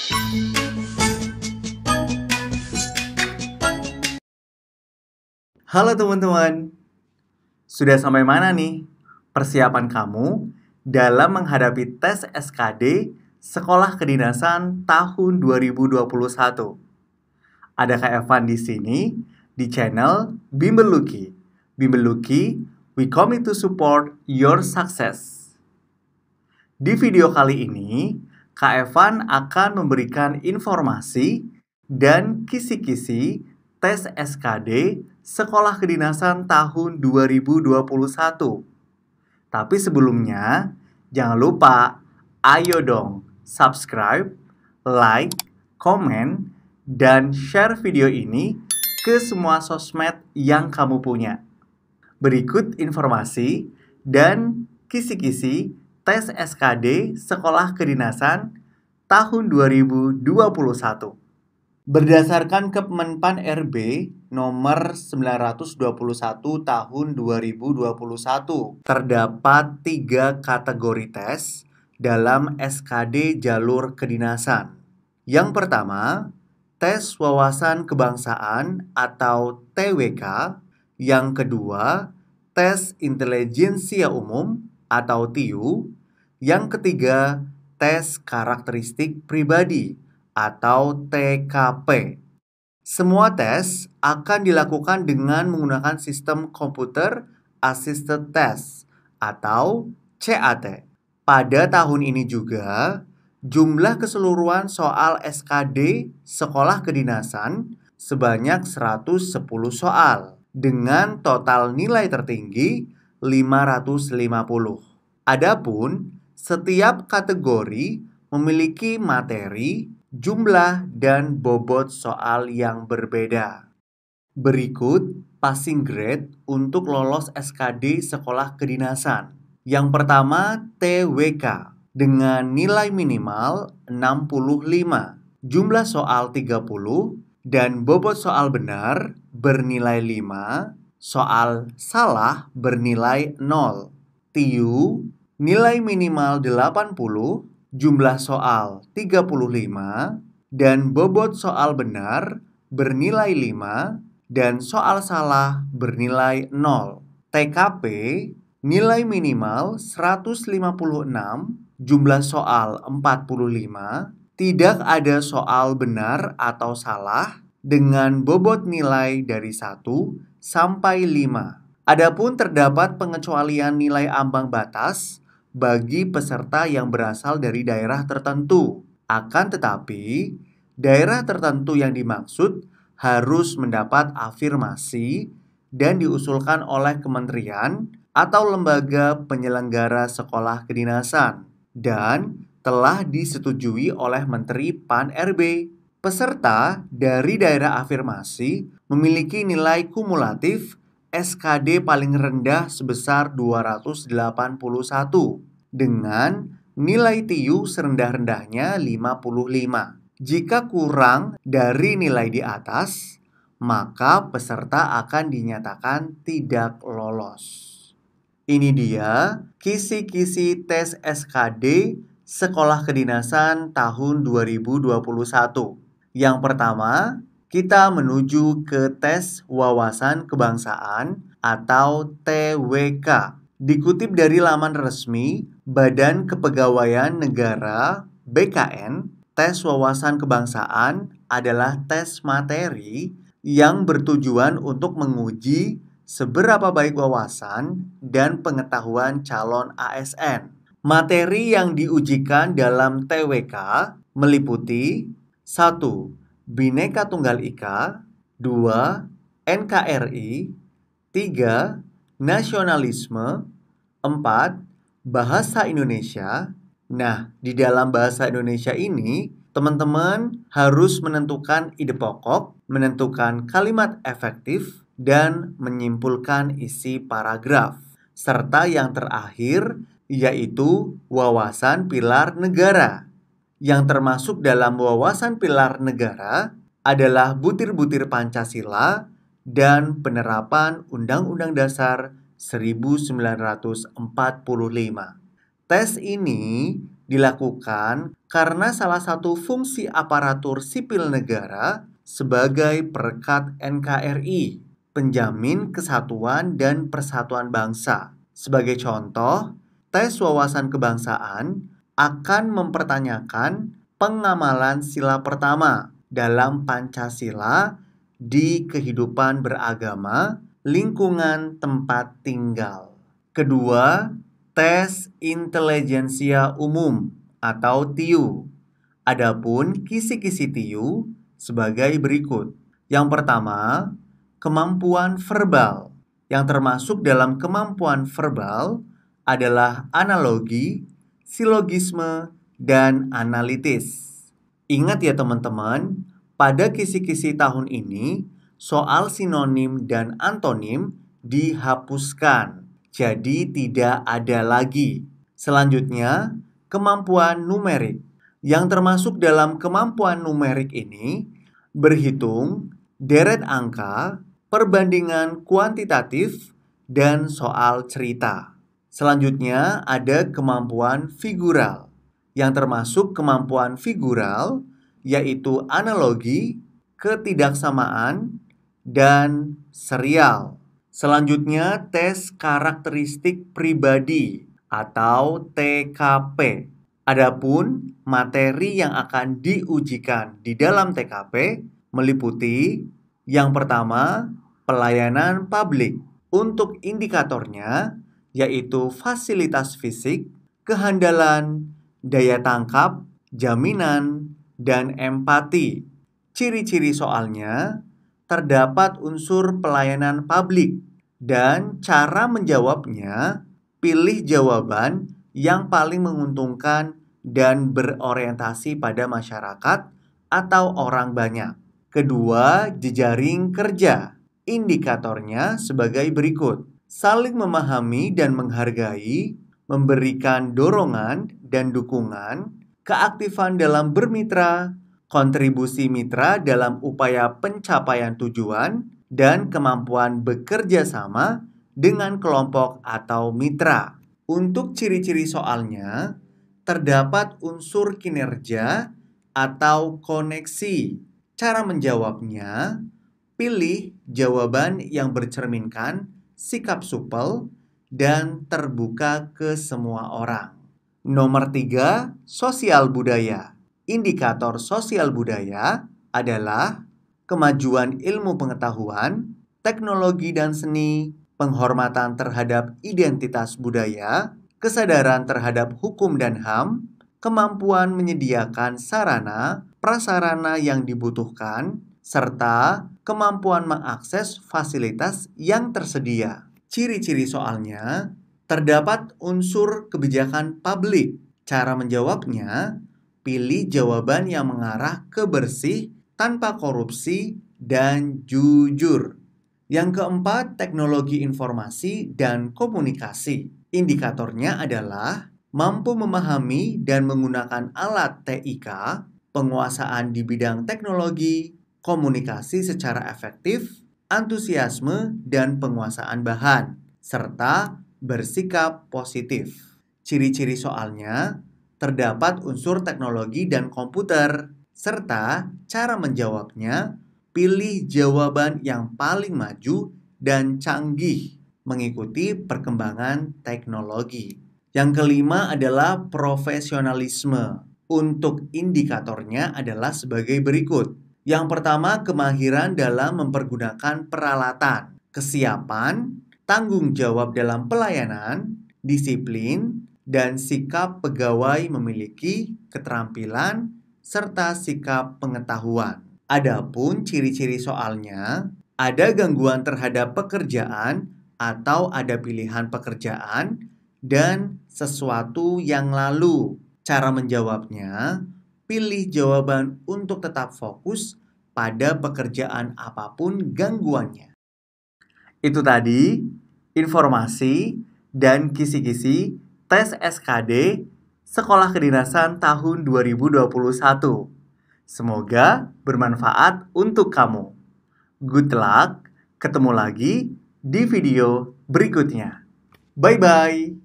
Halo teman-teman, sudah sampai mana nih persiapan kamu dalam menghadapi tes SKD Sekolah Kedinasan tahun 2021? Ada Kak Evan di sini di channel Bimbel Lucky. Bimbel Lucky, we commit to support your success. Di video kali ini, Kak Evan akan memberikan informasi dan kisi-kisi tes SKD Sekolah Kedinasan tahun 2021. Tapi sebelumnya, jangan lupa, ayo dong subscribe, like, komen, dan share video ini ke semua sosmed yang kamu punya. Berikut informasi dan kisi-kisi tes SKD Sekolah Kedinasan tahun 2021. Berdasarkan Kemenpan RB nomor 921 tahun 2021, terdapat 3 kategori tes dalam SKD jalur kedinasan. Yang pertama, tes wawasan kebangsaan atau TWK. Yang kedua, tes intelijensia umum atau TIU. Yang ketiga, tes karakteristik pribadi atau TKP. Semua tes akan dilakukan dengan menggunakan sistem Computer Assisted Test atau CAT. Pada tahun ini juga, jumlah keseluruhan soal SKD Sekolah Kedinasan sebanyak 110 soal dengan total nilai tertinggi 550. Adapun setiap kategori memiliki materi, jumlah, dan bobot soal yang berbeda. Berikut passing grade untuk lolos SKD Sekolah Kedinasan. Yang pertama, TWK dengan nilai minimal 65, jumlah soal 30, dan bobot soal benar bernilai 5, soal salah bernilai 0. TIU nilai minimal 80, jumlah soal 35, dan bobot soal benar bernilai 5, dan soal salah bernilai 0. TKP nilai minimal 156, jumlah soal 45, tidak ada soal benar atau salah, dengan bobot nilai dari 1 sampai 5. Adapun terdapat pengecualian nilai ambang batas bagi peserta yang berasal dari daerah tertentu. Akan tetapi, daerah tertentu yang dimaksud harus mendapat afirmasi dan diusulkan oleh kementerian atau lembaga penyelenggara sekolah kedinasan dan telah disetujui oleh Menteri Pan-RB. Peserta dari daerah afirmasi memiliki nilai kumulatif SKD paling rendah sebesar 281 dengan nilai TIU serendah-rendahnya 55. Jika kurang dari nilai di atas, maka peserta akan dinyatakan tidak lolos. Ini dia kisi-kisi tes SKD Sekolah Kedinasan tahun 2021. Yang pertama, kita menuju ke tes wawasan kebangsaan atau TWK. Dikutip dari laman resmi Badan Kepegawaian Negara (BKN), tes wawasan kebangsaan adalah tes materi yang bertujuan untuk menguji seberapa baik wawasan dan pengetahuan calon ASN. Materi yang diujikan dalam TWK meliputi 1. Bhinneka Tunggal Ika, 2. NKRI, 3. Nasionalisme, 4. Bahasa Indonesia. Nah, di dalam bahasa Indonesia ini, teman-teman harus menentukan ide pokok, menentukan kalimat efektif, dan menyimpulkan isi paragraf. Serta yang terakhir, yaitu wawasan pilar negara. Yang termasuk dalam wawasan pilar negara adalah butir-butir Pancasila dan penerapan Undang-Undang Dasar 1945. Tes ini dilakukan karena salah satu fungsi aparatur sipil negara sebagai perekat NKRI, penjamin kesatuan dan persatuan bangsa. Sebagai contoh, tes wawasan kebangsaan akan mempertanyakan pengamalan sila pertama dalam Pancasila di kehidupan beragama, lingkungan tempat tinggal. Kedua, tes intelijensia umum atau TIU. Adapun kisi-kisi TIU sebagai berikut. Yang pertama, kemampuan verbal. Yang termasuk dalam kemampuan verbal adalah analogi, silogisme, dan analitis. Ingat ya teman-teman, pada kisi-kisi tahun ini, soal sinonim dan antonim dihapuskan. Jadi tidak ada lagi. Selanjutnya, kemampuan numerik. Yang termasuk dalam kemampuan numerik ini, berhitung, deret angka, perbandingan kuantitatif, dan soal cerita. Selanjutnya ada kemampuan figural. Yang termasuk kemampuan figural yaitu analogi, ketidaksamaan, dan serial. Selanjutnya tes karakteristik pribadi atau TKP. Adapun materi yang akan diujikan di dalam TKP meliputi yang pertama, pelayanan publik. Untuk indikatornya yaitu fasilitas fisik, kehandalan, daya tangkap, jaminan, dan empati. Ciri-ciri soalnya terdapat unsur pelayanan publik dan cara menjawabnya, pilih jawaban yang paling menguntungkan dan berorientasi pada masyarakat atau orang banyak. Kedua, jejaring kerja. Indikatornya sebagai berikut. Saling memahami dan menghargai, memberikan dorongan dan dukungan, keaktifan dalam bermitra, kontribusi mitra dalam upaya pencapaian tujuan, dan kemampuan bekerja sama dengan kelompok atau mitra. Untuk ciri-ciri soalnya, terdapat unsur kinerja atau koneksi. Cara menjawabnya, pilih jawaban yang bercerminkan sikap supel dan terbuka ke semua orang. Nomor 3, sosial budaya. Indikator sosial budaya adalah kemajuan ilmu pengetahuan, teknologi dan seni, penghormatan terhadap identitas budaya, kesadaran terhadap hukum dan HAM, kemampuan menyediakan sarana, prasarana yang dibutuhkan, serta kemampuan mengakses fasilitas yang tersedia. Ciri-ciri soalnya, terdapat unsur kebijakan publik. Cara menjawabnya, pilih jawaban yang mengarah ke bersih, tanpa korupsi, dan jujur. Yang keempat, teknologi informasi dan komunikasi. Indikatornya adalah mampu memahami dan menggunakan alat TIK, penguasaan di bidang teknologi, komunikasi secara efektif, antusiasme dan penguasaan bahan, serta bersikap positif. Ciri-ciri soalnya terdapat unsur teknologi dan komputer, serta cara menjawabnya, pilih jawaban yang paling maju dan canggih mengikuti perkembangan teknologi. Yang kelima adalah profesionalisme. Untuk indikatornya adalah sebagai berikut. Yang pertama, kemahiran dalam mempergunakan peralatan, kesiapan, tanggung jawab dalam pelayanan, disiplin, dan sikap pegawai memiliki keterampilan serta sikap pengetahuan. Adapun ciri-ciri soalnya, ada gangguan terhadap pekerjaan atau ada pilihan pekerjaan dan sesuatu yang lalu. Cara menjawabnya, pilih jawaban untuk tetap fokus pada pekerjaan apapun gangguannya. Itu tadi informasi dan kisi-kisi tes SKD Sekolah Kedinasan tahun 2021. Semoga bermanfaat untuk kamu. Good luck, ketemu lagi di video berikutnya. Bye-bye.